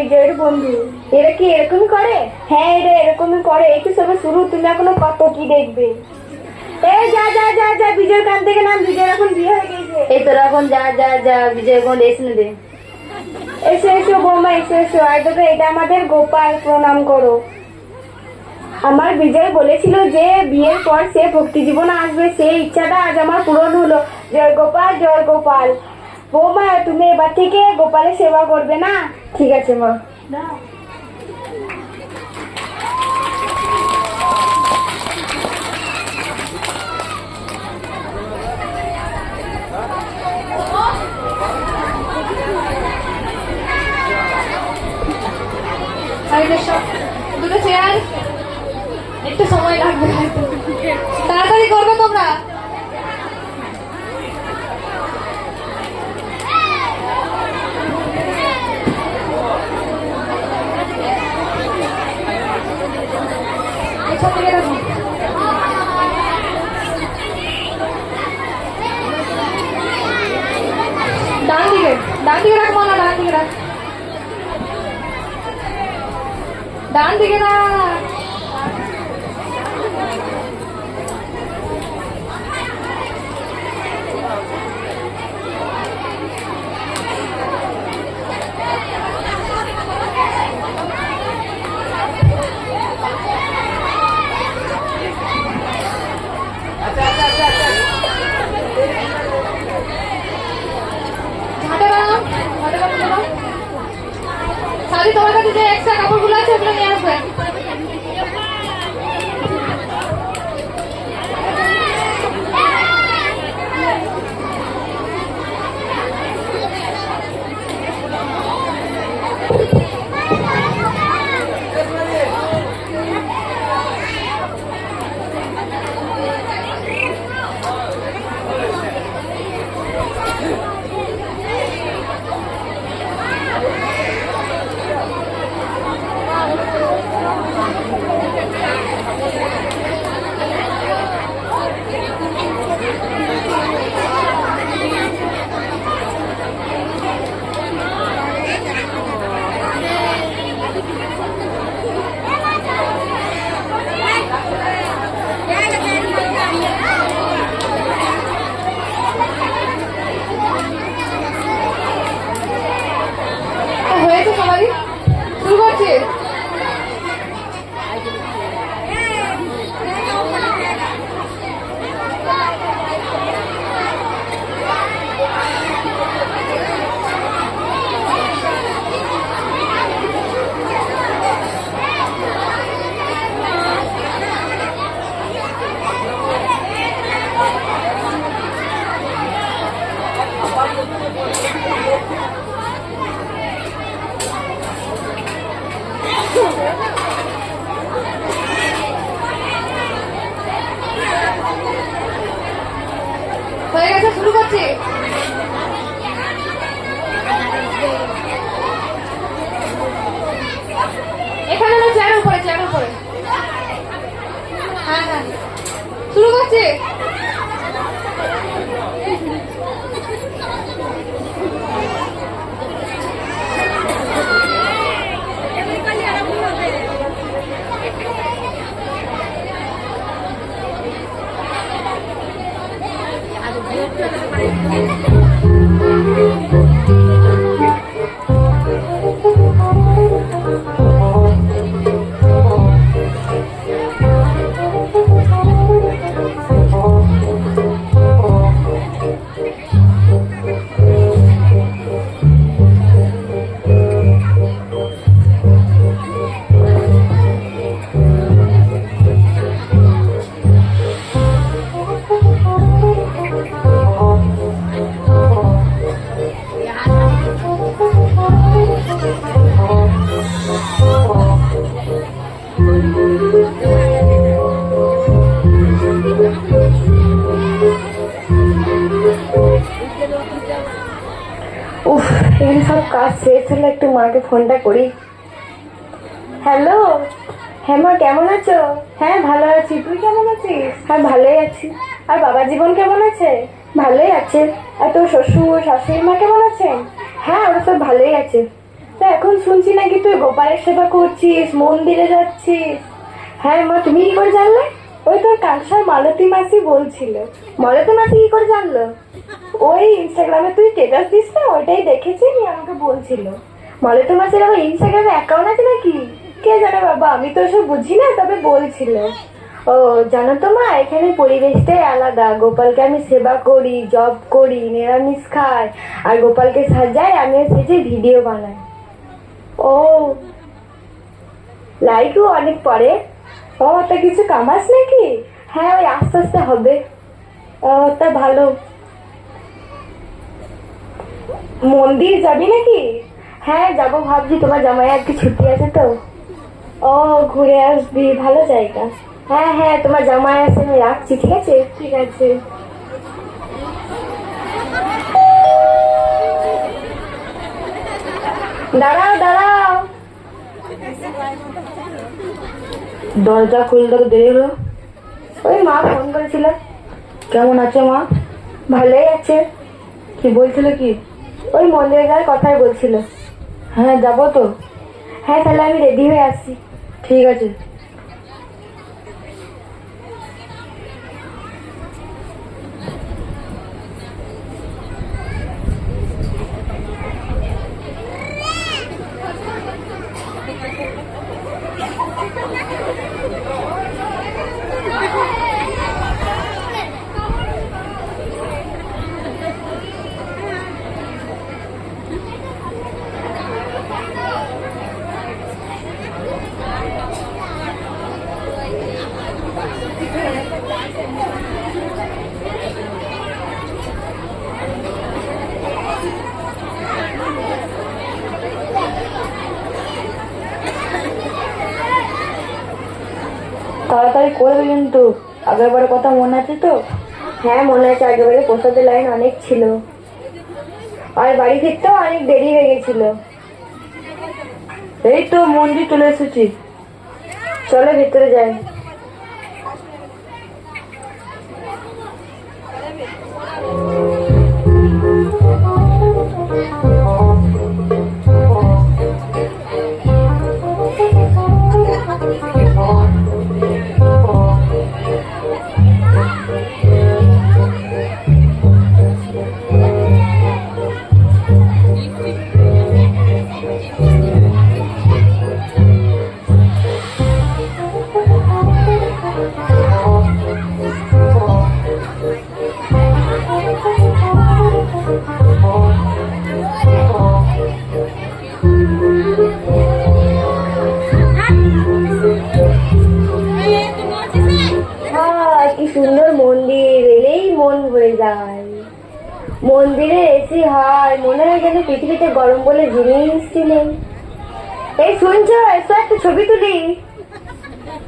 বিজয়ের বন্ধু। এরা কি এরকমই করে? হ্যাঁ, এরা এরকমই করে। এই তো সবে শুরু, তুমি এখনো কত কি দেখবে। এই যা যা যা যা, বিজয়ের কান থেকে নাম, বিজয়ের এখন বিয়ে হয়ে গেছে। এই তোরা এখন যা যা যা, বিজয় এখন এসে দে। এসো এসো বৌমা, এসো এসো। আর দেখো, এটা আমাদের গোপাল, প্রণাম করো। আমার বিজয় বলেছিল যে বিয়ের পর সে ভক্তি জীবনে আসবে, সেই ইচ্ছাটা আজ আমার পূরণ হলো। জয় গোপাল, জয় গোপাল। বৌমা, তুমি এবার থেকে গোপালের সেবা করবে না? ঠিক আছে মা। দুটো চেয়ার, একটু সময় লাগবে, তাড়াতাড়ি করবে তোমরা। ডান দিকে, ডান দিকে রাখ মালা, ডান দিকে রাখ, ডান দিকে রাখ। শাড়ি তোমার কাছে যে এক্সট্রা কাপড়গুলো আছে ওগুলো নিয়ে আসবে। হয়েছে সবারই, শুরু করছি। হয়ে গেছে, শুরু করছি। এখানে না, চেয়ারের উপরে, চেয়ারের উপরে। হ্যাঁ হ্যাঁ, শুরু করছি। উফ, এখানে সব কাজ শেষ হলে একটু মাকে ফোনটা করি। হ্যালো, হ্যাঁ মা, কেমন আছো? হ্যাঁ ভালো আছি, তুই কেমন আছিস? হ্যাঁ ভালোই আছি। আর বাবা জীবন কেমন আছে? ভালোই আছে। আর তোর শ্বশুর শাশুড়ি মা কেমন আছেন? হ্যাঁ, ওরা সব ভালোই আছে। তা এখন শুনছি নাকি তুই গোপালের সেবা করছিস, মন্দিরে যাচ্ছিস। হ্যাঁ মা, তুমি কি করে জানলে? ওই তোর কালসার মালতী মাসি বলছিল। মালতী মাসি কি করে জানলো? ওই ইনস্টাগ্রামে তুই স্ট্যাটাস দিস না, ওইটাই দেখেছি, নিয়ে আমাকে বলছিল। মালতী মাসির আবার ইনস্টাগ্রামে অ্যাকাউন্ট আছে নাকি? কে জানে বাবা, আমি তো ওসব বুঝি না, তবে বলছিল। ও জানো তো মা, এখানে পরিবেশটাই আলাদা। গোপালকে আমি সেবা করি, জব করি, নিরামিষ খাই, আর গোপালকে সাজাই, আমি সেজে ভিডিও বানাই। ও লাইকও অনেক পরে। ও তা কিছু কামাস নাকি? হ্যাঁ ওই আস্তে আস্তে হবে। ও তা ভালো। মন্দির যাবি নাকি? হ্যাঁ যাবো ভাবছি, তোমার জামাই আর কি ছুটি আছে তো। ও ঘুরে আসবি, ভালো জায়গা। হ্যাঁ হ্যাঁ, তোমার জামাই আছে, আমি রাখছি, ঠিক আছে? ঠিক আছে। দাঁড়াও দাঁড়াও। দরজা খুলতে তো দেরি হলো। ওই মা ফোন করেছিল। কেমন আছে মা? ভালোই আছে। কি বলছিল কি? ওই মন্দিরে যাওয়ার কথাই বলছিল। হ্যাঁ যাবো তো। হ্যাঁ তাহলে আমি রেডি হয়ে আসছি। ঠিক আছে। তাড়াতাড়ি করবে কিন্তু, আগেরবারের কথা মনে আছে তো? হ্যাঁ মনে আছে, আগেবারে প্রসাদের লাইন অনেক ছিল, আর বাড়ি ফিরতেও অনেক দেরি হয়ে গেছিল। এই তো মন্দির চলে এসেছি। চলো ভেতরে যাই। কি সুন্দর মন্দির, এলেই মন ভরে যায়। মন্দিরে এসি হয়, মনে হয় যেন পৃথিবীতে গরম বলে জিনিসটি নেই। এই শুনছো, এসো একটা ছবি তুলি,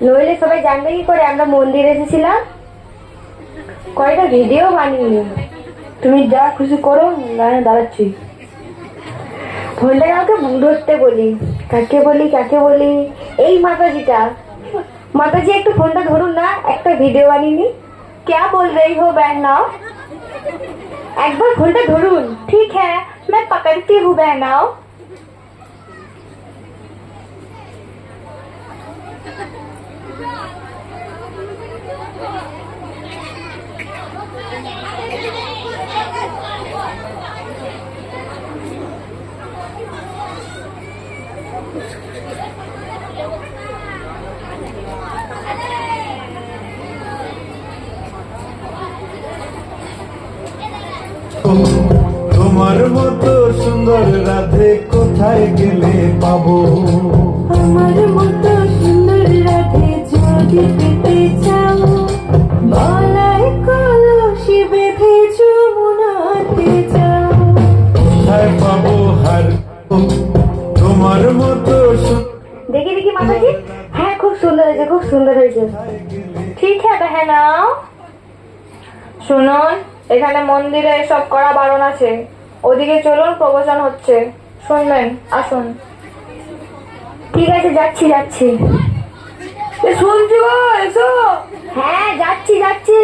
নইলে সবাই জানবে কি করে আমরা মন্দিরে এসেছিলাম। কয়টা ভিডিও বানিয়ে। তুমি যা খুশি করো, লাইনে দাঁড়াচ্ছি। ফোনটা কাউকে ধরতে বলি। কাকে বলি কাকে বলি? এই মাতাজিটা। माताजी एक तो फोन धरुन ना, एक भिडियो बानिए। क्या बोल रही हो बहना? एक बार फोन धरुन। ठीक है, मैं पकड़ती हूँ बहना। তোমার মতো সুন্দর রাধে কোথায় গেলে পাবো? আমার মতো সুন্দর রাধে যদি পেতে চাও, গলায় কলসি বেঁধে যমুনাতে যাও। কোথায় পাবো হার তোমার মতো? देखिए देखिए माता जी, है खूब सुंदर है, खूब सुंदर है। ठीक है बहना। শুনুন, এখানে মন্দিরে সব করা বারণ আছে। ওদিকে চলুন, প্রবচন হচ্ছে, শুনবেন, আসুন। ঠিক আছে, যাচ্ছি যাচ্ছি। শুনছি গো, এসো। হ্যাঁ যাচ্ছি যাচ্ছি।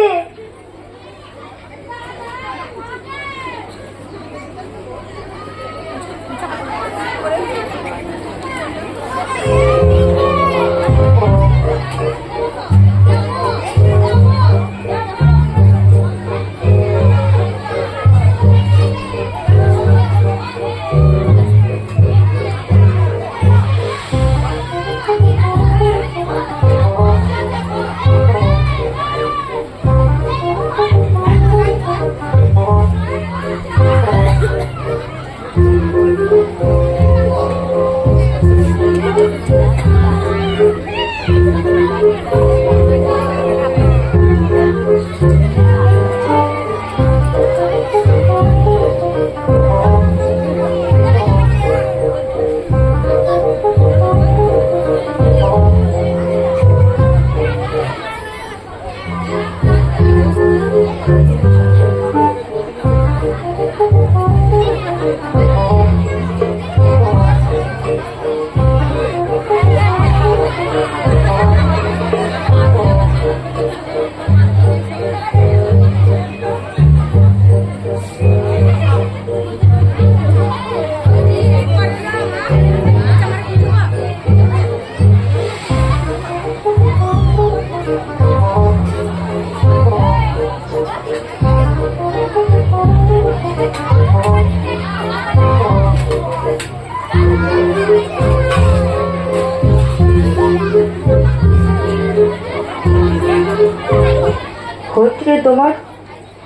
হচ্ছে রে তোমার?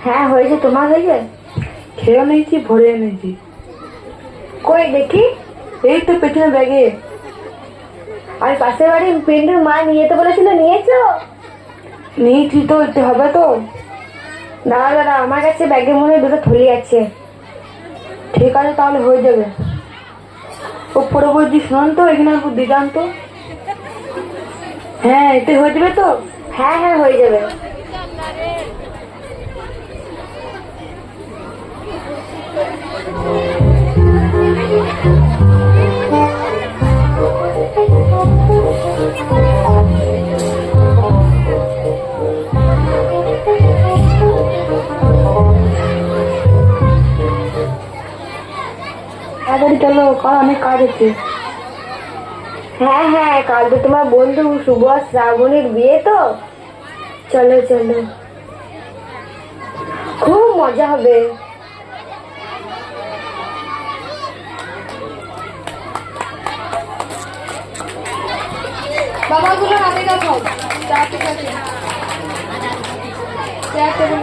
হ্যাঁ হয়েছে, তোমার হয়েছে? খেয়ে নিয়েছি, ভরে এনেছি। কই দেখি। এই তো পেছনে ব্যাগে। আর পাশের বাড়ি পিন্টুর মা নিয়ে যেতে বলেছিল, নিয়েছো? নিয়েছি তো, এতে হবে তো। দাঁড়া দাঁড়া, আমার কাছে ব্যাগের মধ্যে দুটো থলি আছে। ঠিক আছে, তাহলে হয়ে যাবে। ওপরে বলছি শোনান তো, এখানে একটু দিদান তো। হ্যাঁ, এতে হয়ে যাবে তো। হ্যাঁ হ্যাঁ হয়ে যাবে। তাড়াতাড়ি চলো, কাল অনেক কাজ আছে। হ্যাঁ হ্যাঁ, কাল তো তোমার বন্ধু শুভ আর শ্রাবণীর বিয়ে তো, চলো চলো, খুব মজা হবে। বাবাগুলো হাতে দেখো। ঠিক আছে। চেয়ার টেবিল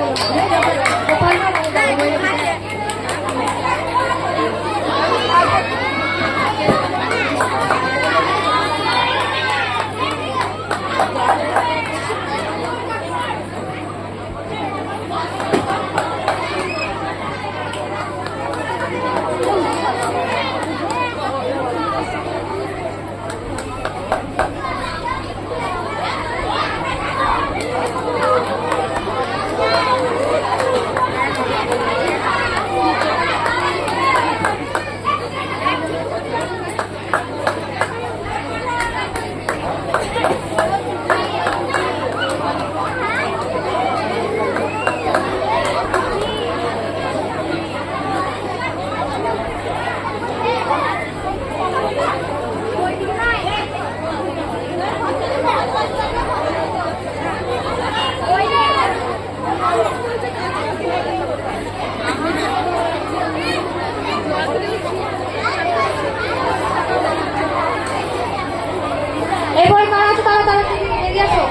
এরপরে কারা আছে তারা তাড়াতাড়ি এগিয়ে আসো।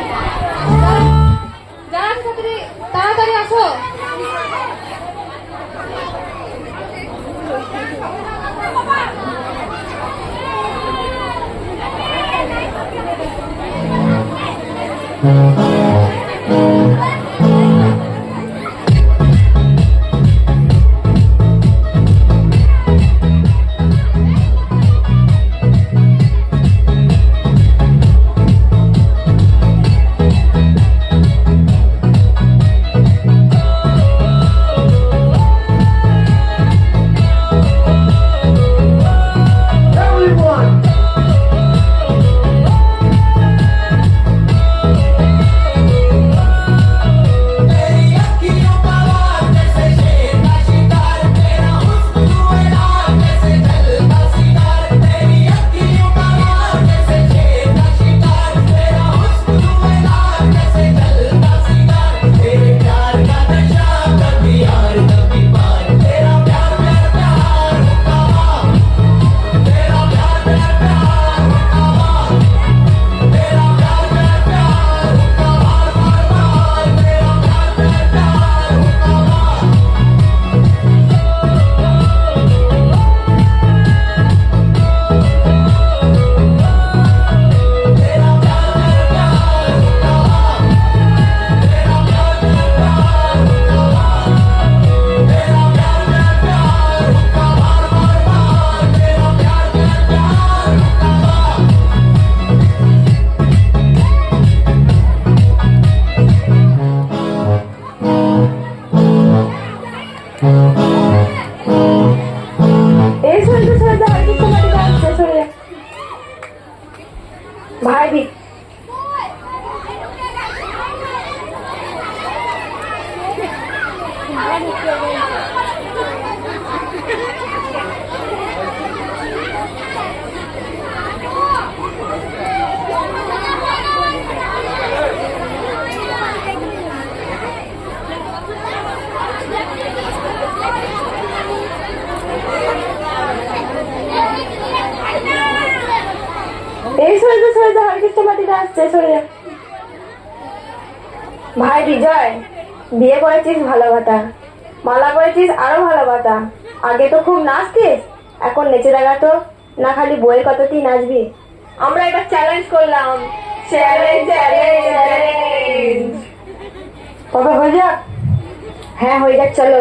যারা আছে তাড়াতাড়ি আসো। ভাই দি এই সরে যা হরে কৃষ্ণ মাটিতে আসছে, সরে যা। ভাই বিজয়, বিয়ে করেছিস ভালো কথা, মালা করেছিস আরো ভালো কথা। আগে তো খুব নাচতিস, এখন নেচে দেখা তো, না খালি বইয়ের কথাতেই নাচবি। আমরা এটা চ্যালেঞ্জ করলাম, চ্যালেঞ্জ চ্যালেঞ্জ চ্যালেঞ্জ। তবে হয়ে যাক। হ্যাঁ হয়ে যাক, চলো।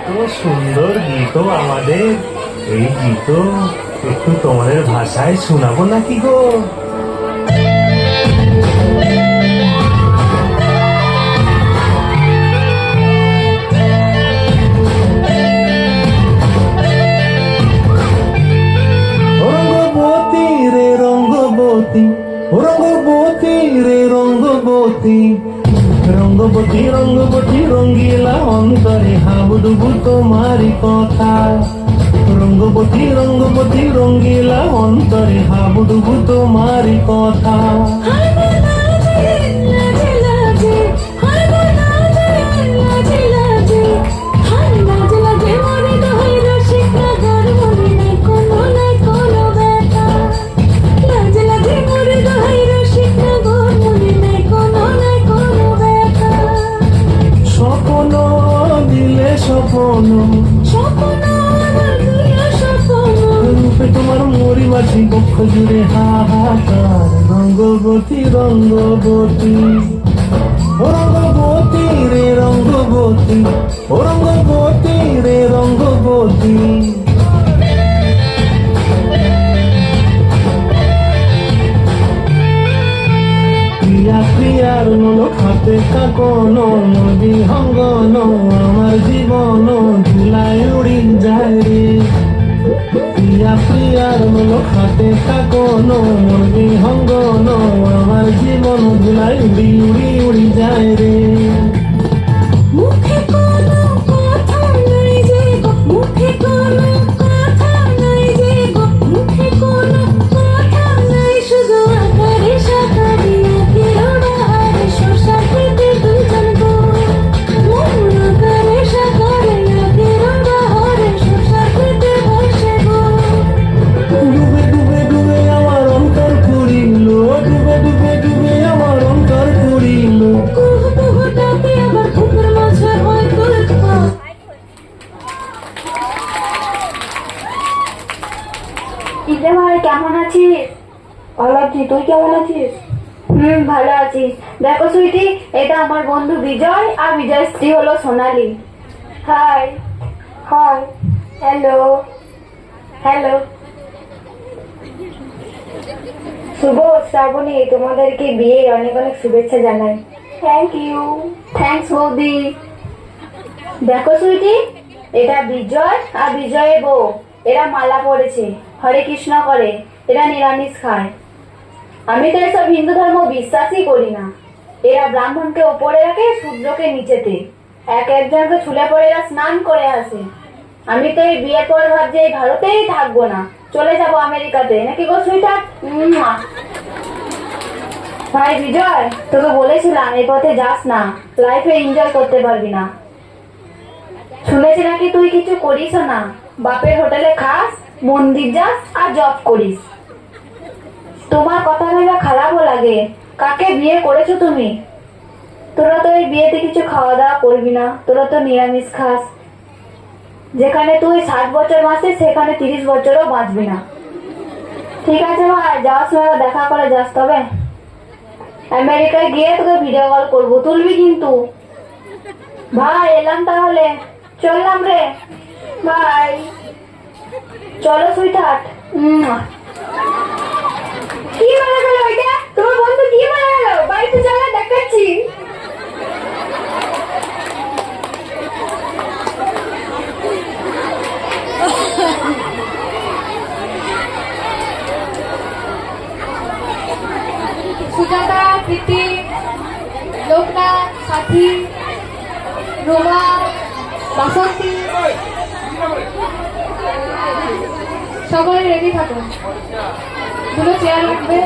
তো সুন্দর গীত আমাদের, এই গীত একটু তোমাদের ভাষায় শোনাবো নাকি গো? রঙ্গবতী রে রঙ্গবতী, রঙ্গবতী রে রঙ্গবতী, রঙ্গবতী রঙ্গবতী রঙ্গিলা অন্তরে হাবুডুবু তোমারি কথা। রঙ্গবতী রঙ্গবতী রঙ্গিলা অন্তরে হাবুডুবু তোমারি কথা। স্বপ্ন দিলে স্বপ্ন, রূপে তোমার মরি বাছি বক্ষ জুড়ে হাহাকার। রঙ্গবতী রঙ্গবতী, ও রঙ্গবতী রে রঙ্গবতী, ও রঙ্গবতী রে রঙ্গবতী। প্রিয়া প্রিয়ার মনো খাতে কাকন, নদী হঙ্গন আমার জীবন ধুলায় উড়ি যায় রে। প্রিয়া প্রিয়ার মনো খাতে কাকন, নদী হঙ্গন আমার জীবন ধুলায় উড়ি উড়ি উড়ি যায় রে। মুখে কোনো কথা নাই যে গো, মুখে কোনো কথা নাই যে গো, মুখে কোনো কথা নাই, শুধু আকারে সাকারে আকারে শশা খেতে দুজন গো। মন আকারে সাকারে আকারে শশা খেতে বসে গো। ডুবে ডুবে ডুবে আমার অন্তর পুরিল, ডুবে ডুবে ডুবে আমার অন্তর পুরিল। কুহু কুহু ডাকে আবার বুকের মাঝে হয় কুলপা। ইদে ভাই কেমন আছিস? ভালো আছি, তুই কেমন আছিস? ভালো আছি। দেখো সুইটি, এটা আমার বন্ধু বিজয়, আর বিজয়ের স্ত্রী হলো Sonali. Hi hi, hello hello. Shubho Srabani, তোমাদেরকে বিয়ের অনেক অনেক শুভেচ্ছা জানাই। Thank you. থ্যাংকস বৌদি। দেখো সুইটি, এটা বিজয় আর বিজয়ের বউ। এরা মালা পড়েছে, হরে কৃষ্ণ করে, এরা নিরামিষ খায়। আমি তো এসব হিন্দু ধর্ম বিশ্বাসই করি না। এরা ব্রাহ্মণকে ওপরে রাখে, শূদ্রকে নিচেতে। এক একজনকে ছুলে পড়ে এরা স্নান করে আসে। আমি তো এই বিয়ের পর ভাবছি এই ভারতেই থাকবো না, চলে যাব আমেরিকাতে, নাকি গো সুইটার? ভাই বিজয়, তোকে বলেছিলাম এই পথে যাস না, লাইফে এনজয় করতে পারবি না। শুনেছি নাকি তুই কিছু করিস না, বাপের হোটেলে খাস, মন্দির যাস আর জব করিস। তোমার কথা ভেবে খারাপও লাগে। কাকে বিয়ে করেছো তুমি? তোরা তো এই বিয়েতে কিছু খাওয়া দাওয়া করবি না, তোরা তো নিরামিষ খাস। যেখানে তুই 60 বছর বাঁচিস, সেখানে 30 বছরও বাঁচবি না। ঠিক আছে ভাই, যাওয়ার সময় দেখা করে যাস। তবে আমেরিকায় গিয়ে তোকে ভিডিও কল করবো, তুলবি কিন্তু। ভাই এলাম তাহলে, চললাম রে, বাই। চলো সুইটহার্ট। কি মারা গেল ওইটা? তোমার বন্ধু কি মারা গেল? বাড়িতে চলো, দেখাচ্ছি। সুজাতা, প্রীতি, লোকনাথ, সাথী, রোমা, বাসন্তী, সকলে রেডি থাকুন। দুটো চেয়ার রাখবে।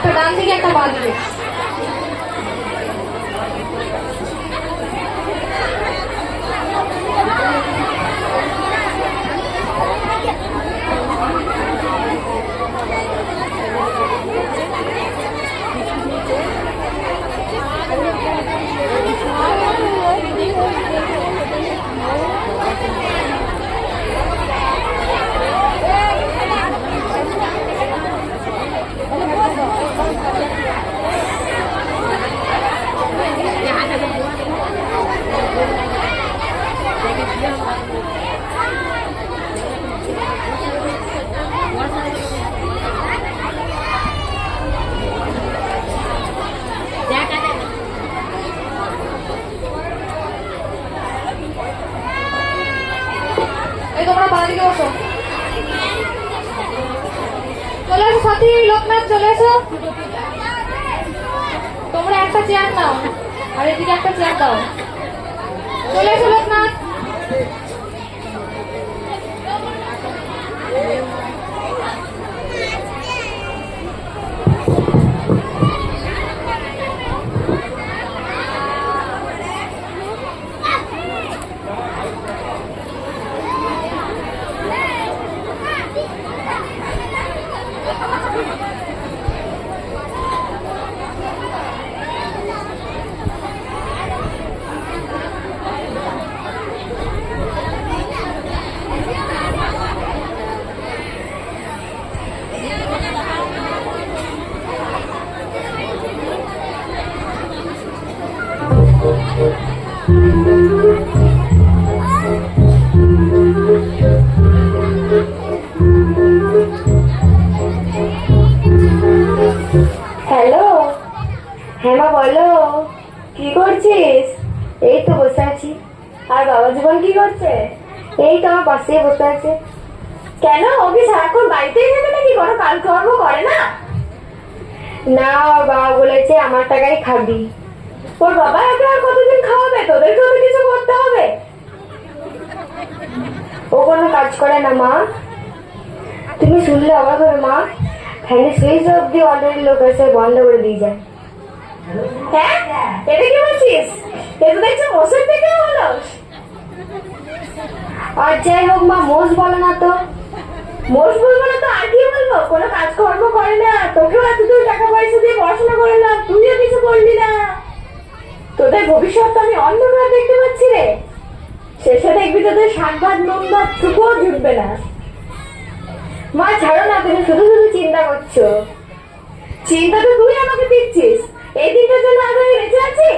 একটা ডান দিকে একটা বাঁ দিকে। এই তোমরা বাঁ দিকে বসো। চলে এসো সাথী, লোকনাথ চলে এসো। তোমরা একটা চেয়ার নাও আর এদিকে একটা চেয়ার দাও। চলে এসো লোকনাথ। হ্যালো, হ্যাঁ মা বলো, কি করছিস? এই তো বসে আছি। আর বাবা জীবন কি করছে? এই তো আমার পাশে বসে আছে। কেন, ও কি সারাক্ষণ বাড়িতেই থাকে নাকি, কোনো কাজকর্ম করে না? না, বাবা বলেছে আমার টাকায় খাবি। ওর বাবা একে আর কতদিন খাওয়াবে? তোদেরকেও তো কিছু করতে হবে। ও কোনো কাজ করে না মা। তুমি শুনলে অবাক হবে মা, ফ্যানের সুইচ অব্দি অলরেডি লোক এসে বন্ধ করে দিয়ে যায়। হ্যাঁ, এটা কি বলছিস? এটা দেখছি মোষের থেকে হলো। আর যাই হোক মা, মোষ বলো না তো। মোষ বলবো না তো আর কি বলবো? কোনো কাজকর্ম করে না, তোকেও এতদূর টাকা পয়সা দিয়ে পড়াশোনা করলাম, তুইও কিছু করলি না। তোদের ভবিষ্যৎ আমি অন্ধকার দেখতে পাচ্ছি রে। শেষে দেখবি তোদের শাক ভাত নুন ভাত টুকুও জুটবে না। মা ছাড়ো না, তুমি শুধু শুধু চিন্তা করছো। চিন্তা তো তুই আমাকে দিচ্ছিস। এই দিনটার জন্য আগে আমি বেঁচে আছি।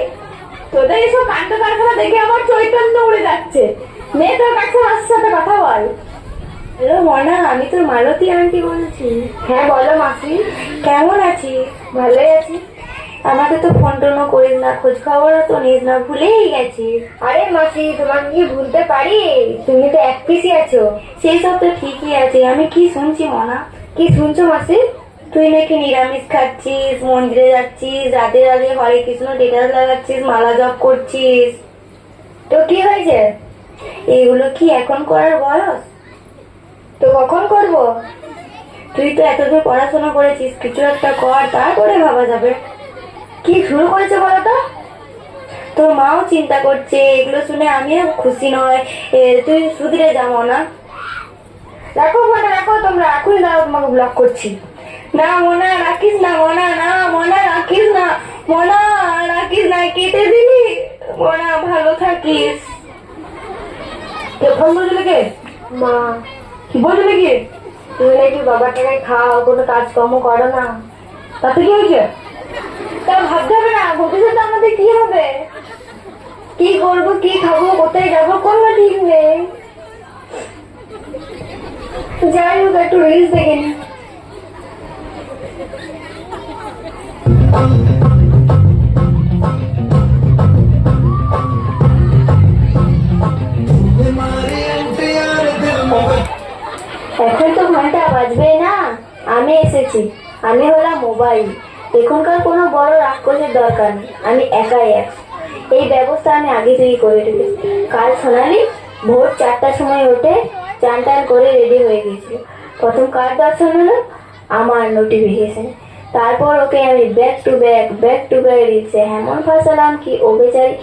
তোদের এসব কাণ্ড কারখানা দেখে আমার চৈতন্য উড়ে যাচ্ছে। নে তোর কাছে আমার সাথে কথা বল। হ্যালো মনা, আমি তোর মালতী আন্টি বলছি। হ্যাঁ বলো মাসি, কেমন আছিস? ভালোই আছি। আমাকে তো ফোন টোনও করিস না, খোঁজ খবরও তো নিস না, ভুলেই গেছিস। আরে মাসি, তোমাকে কি ভুলতে পারি? তুমি তো এক পিসি আছো। সেই সব তো ঠিকই আছে। আমি কি শুনছি মনা? কি শুনছো মাসি? তুই নাকি নিরামিষ খাচ্ছিস, মন্দিরে যাচ্ছিস, রাতের আগে হরে কৃষ্ণ টেটাস লাগাচ্ছিস, মালা জপ করছিস। তো কি হয়েছে? এগুলো কি এখন করার বয়স? তো কখন করব? তুই তো এতদূর পড়াশোনা করেছিস, কিছু একটা কর, তারপরে ভাবা যাবে। কি শুরু করেছে বলতো? তোর মাও চিন্তা করছে, এগুলো শুনে আমিও খুশি নয়। তুই সুধরে যাবো না। রাখো ফোনটা, রাখো তোমরা, এখনই দাও, তোমাকে ব্লক করছি। না মনা রাখিস না, মনা না, মনা রাখিস না, মনা রাখিস না, কেটে দিবি। মনা ভালো থাকিস। কে ফোন বলছিল? কে? মা। কি বলছিল কি? তুমি নাকি বাবার টাকায় খাও, কোনো কাজকর্ম করো না। তাতে কি হয়েছে? তা ভাবতে হবে না, ভবিষ্যতে আমাদের কি হবে, কি করবো, কি খাবো, কোথায় যাবো, কোনো ঠিক নেই। যাই হোক, একটু রিলস দেখে নি। এখন তো ঘন্টা বাজবে না, আমি এসেছি। আমি হলাম মোবাইল। এখনকার কোনো বড় রাক্ষসের দরকার নেই, আমি একাই এক। এই ব্যবস্থা আমি আগে থেকেই করে রেখেছি। কাল সোনালি ভোর 4টার সময় উঠে চান টান করে রেডি হয়ে গেছিল। প্রথম কার দর্শন হলো? আমার নোটিফিকেশন। তারপর ওকে আমি ব্যাক টু ব্যাক দিচ্ছে এমন ফাঁসালাম কি ও বেচারি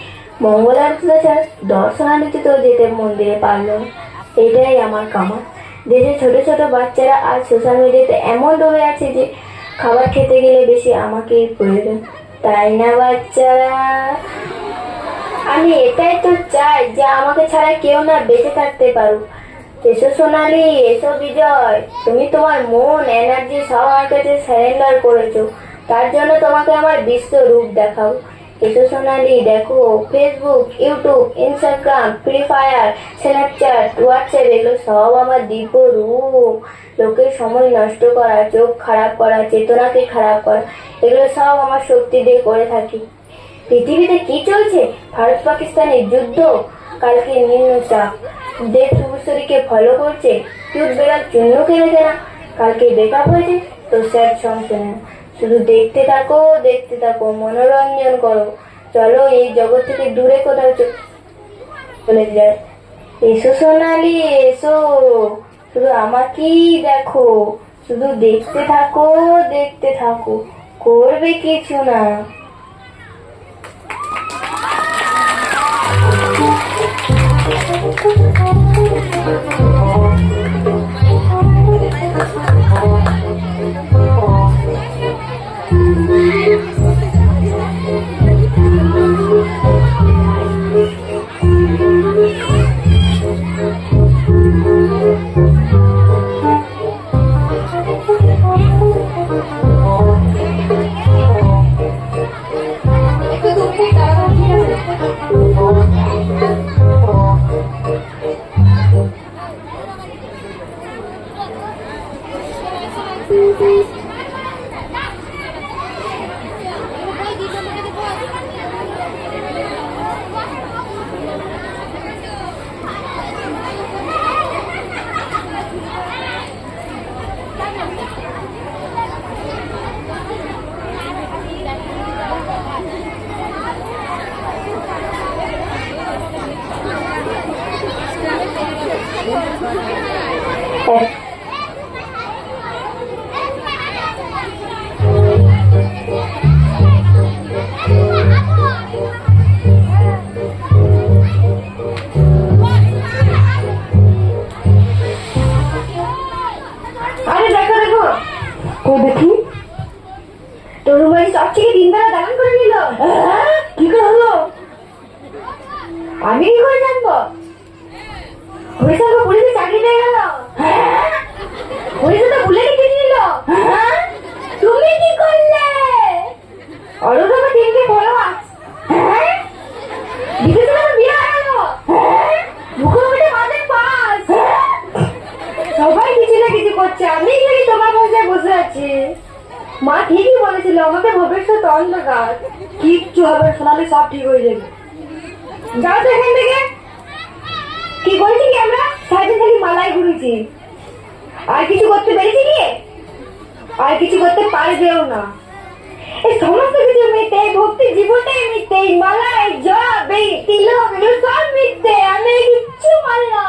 মঙ্গল আরতিতে দর্শনার্থীতেও যেতে মন্দিরে পারলো না। এটাই আমার কামাল। দেশে ছোট ছোট বাচ্চারা আজ সোশ্যাল মিডিয়াতে এমন ডুবে আছে যে খাবার খেতে গেলে বেশি আমাকেই প্রয়োজন, তাই না বাচ্চারা? আমি এটাই তো চাই যে আমাকে ছাড়া কেউ না বেঁচে থাকতে পারুক। এসো সোনালি, এসো বিজয়, তুমি তোমার মন এনার্জি সব আমার কাছে সারেন্ডার করেছো, তার জন্য তোমাকে আমার বিশ্ব রূপ দেখাও। এসো সোনালি, দেখো Facebook, YouTube, Instagram, free fire, Snapchat, WhatsApp এগুলো সব আমার দিব্য রূপ। লোকের সময় নষ্ট করা, চোখ খারাপ করা, চেতনাকে খারাপ করা, এগুলো সব আমার শক্তি দিয়ে করে থাকি। পৃথিবীতে কি চলছে? ভারত পাকিস্তানের যুদ্ধ, কালকে নিম্নচাপ, দেব শুভশ্রীকে ফলো করছে, কিউট বেড়াল চূর্ণ খেলেছে না, কালকে ব্রেকআপ হয়েছে, তো স্যাড সং শোনে না। শুধু দেখতে থাকো, মনোরঞ্জন করো। চলো এই জগৎ থেকে দূরে কোথাও চলে যায়। এসো সোনালি, এসো, শুধু আমাকেই দেখো, শুধু দেখতে থাকো, করবে কিছু না। আরে দেখো দেখি, তোর বাড়ি সবচেয়ে দিনবেলা দালান করে নিল। কি করে হলো? আমি কি করে জানবো? হরিশঙ্কর পুলিশে চাকরি পেয়ে গেল। হরিশঙ্কর বুলেটে কিনে নিল। তুমি কি করলে? অরুণা টিমকে বলো বিদেশে আমার বিয়ে হয়ে গেল। মুখোমুখি মাঝে পাস। সবাই কিছু না কিছু করছে, আমি খালি তোমার মধ্যে বসে আছি। মা ঠিকই বলেছিল, আমাকে ভবিষ্যৎ অন্ধকার। কিচ্ছু হবে সোনালি, সব ঠিক হয়ে যাবে। যাও তো এখান থেকে। কি করেছি কি আমরা? সাইডে খালি মালাই ঘুরেছি। আর কিছু করতে পেরেছি কি? আর কিছু করতে পারবেও না। এই সমস্ত কিছু মিথ্যে, ভক্তি জীবনটাই মিথ্যে, মালাই জব, এই তিলক, এগুলো সব মিথ্যে। আমি কিচ্ছু পারি না।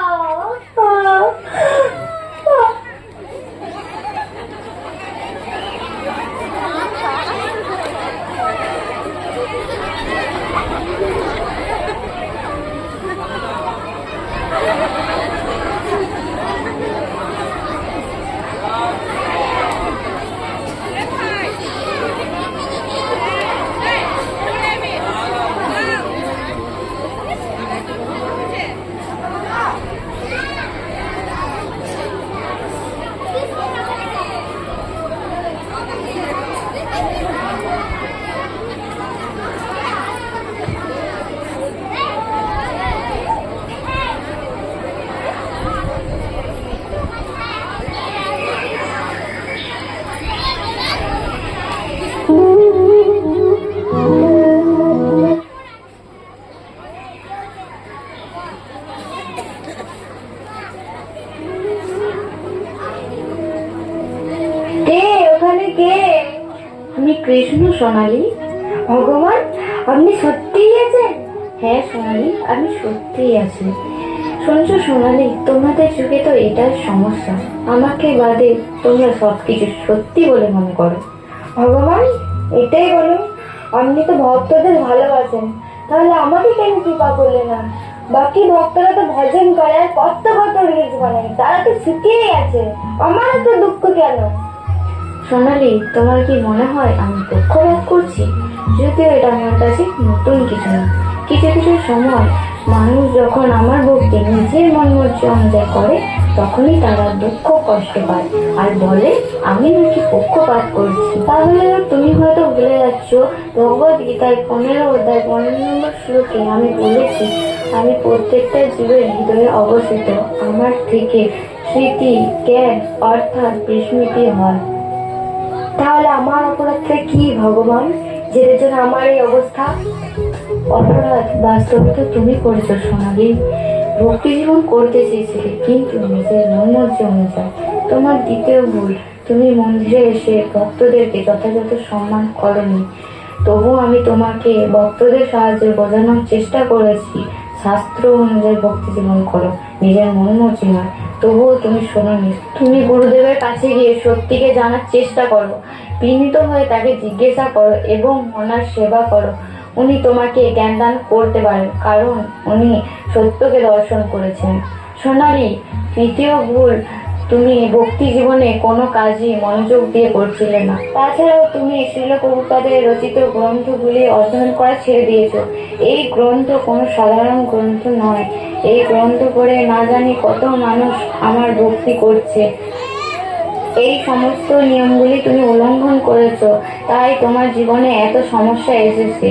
আমি কৃষ্ণ সোনালি। ভগবান, আপনি সত্যিই আছেন? হ্যাঁ সোনালি, আমি সত্যিই আছি। শুনছো সোনালি, তোমাদের যুগে তো এটাই সমস্যা, আমাকে বাদে তোমরা সবকিছু সত্যি বলে মনে করো। ভগবান এটাই বলুন, আপনি তো ভক্তদের ভালোবাসেন, তাহলে আমাকে কেন কৃপা করলেন না? বাকি ভক্তরা তো ভজন করে আর কত কত রিলস বানায়, তারা তো শিখেই আছে, আমার তো দুঃখ কেন? সোনালি, তোমার কি মনে হয় আমি পক্ষপাত করছি? যদিও এটা আমার কাছে নতুন কিছু না। কিছু কিছু সময় মানুষ যখন আমার ভক্তি নিজের মন মর্জি অনুযায়ী করে, তখনই তারা দুঃখ কষ্ট পায় আর বলে আমি নাকি পক্ষপাত করছি। তাহলে তুমি হয়তো ভুলে যাচ্ছ, ভগবদ গীতায় 15 অধ্যায় 15 নম্বর শ্লোকে আমি বলেছি, আমি প্রত্যেকটা জীবের হৃদয়ে অবস্থিত, আমার থেকে স্মৃতি জ্ঞান অর্থাৎ বিস্মৃতি হয়। তাহলে আমার অপরাধটা কি ভগবান, যেটার জন্য আমার এই অবস্থা? অপরাধ বাস্তবে তো তুমি করেছো সোনালি। ভক্তি জীবন করতে চেয়েছিলে, কিন্তু নিজের মর্জি অনুযায়ী। তোমার দ্বিতীয় ভুল, তুমি মন্দিরে এসে ভক্তদেরকে যথাযথ সম্মান করনি। তবু আমি তোমাকে ভক্তদের সাহায্যে বোঝানোর চেষ্টা করেছি, শাস্ত্র অনুযায়ী ভক্তি জীবন করো, নিজের মর্জি নয়। তবুও তুমি শোনোনি। তুমি গুরুদেবের কাছে গিয়ে সত্যিকে জানার চেষ্টা করো, বিনীত হয়ে তাকে জিজ্ঞাসা করো এবং ওনার সেবা করো। উনি তোমাকে জ্ঞান দান করতে পারেন, কারণ উনি সত্যকে দর্শন করেছেন। সোনালি, তৃতীয় ভুল, তুমি ভক্তি জীবনে কোনো কাজই মনোযোগ দিয়ে করছিলে না। তাছাড়াও তুমি শ্রীল প্রভুপাদের রচিত গ্রন্থগুলি অধ্যয়ন করা ছেড়ে দিয়েছো। এই গ্রন্থ কোনো সাধারণ গ্রন্থ নয়। এই গ্রন্থ পড়ে না জানি কত মানুষ আমার ভক্তি করছে। এই সমস্ত নিয়মগুলি তুমি উল্লঙ্ঘন করেছো, তাই তোমার জীবনে এত সমস্যা এসেছে।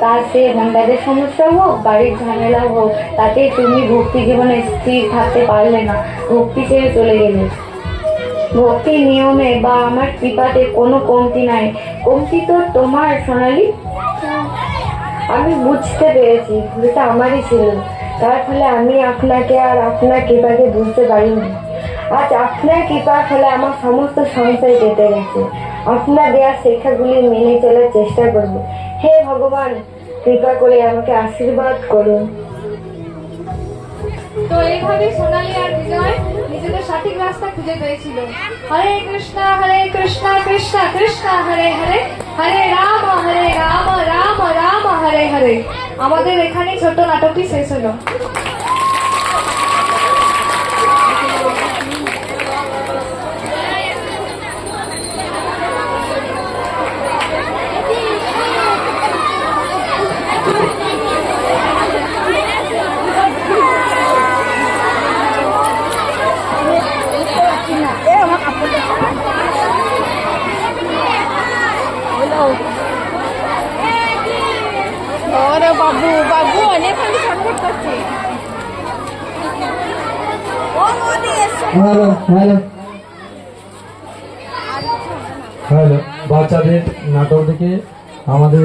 তা সে ভণ্ডাদের সমস্যা হোক, বাড়ির ঝামেলা হোক, তাতে তুমি ভক্তি জীবনে স্থির থাকতে পারলে না, ভক্তি ছেড়ে চলে গেলে। ভক্তির নিয়মে বা আমার কৃপাতে কোনো কমতি নাই। কমতি তো তোমার সোনালি। আমি বুঝতে পেরেছি ভুলটা আমারই ছিল, তার ফলে আমি আপনাকে আর আপনার কৃপাকে বুঝতে পারিনি। আজ আপনার কৃপার ফলে আমার সমস্ত সংশয় কেটে গেছে। আপনার দেওয়া শিক্ষাগুলি মেনে চলার চেষ্টা করব। হে ভগবান, কৃপা করে আমাকে আশীর্বাদ করুন। তো এইভাবে সোনালী আর বিজয় নিজেদের সঠিক রাস্তা খুঁজে পেয়েছিল। হরে কৃষ্ণ কৃষ্ণ কৃষ্ণ হরে হরে, হরে রাম রাম রাম হরে হরে। আমাদের এখানে ছোট নাটকটি শেষ হলো। হ্যালো হ্যালো হ্যালো, বাচ্চাদের নাটক দেখে আমাদের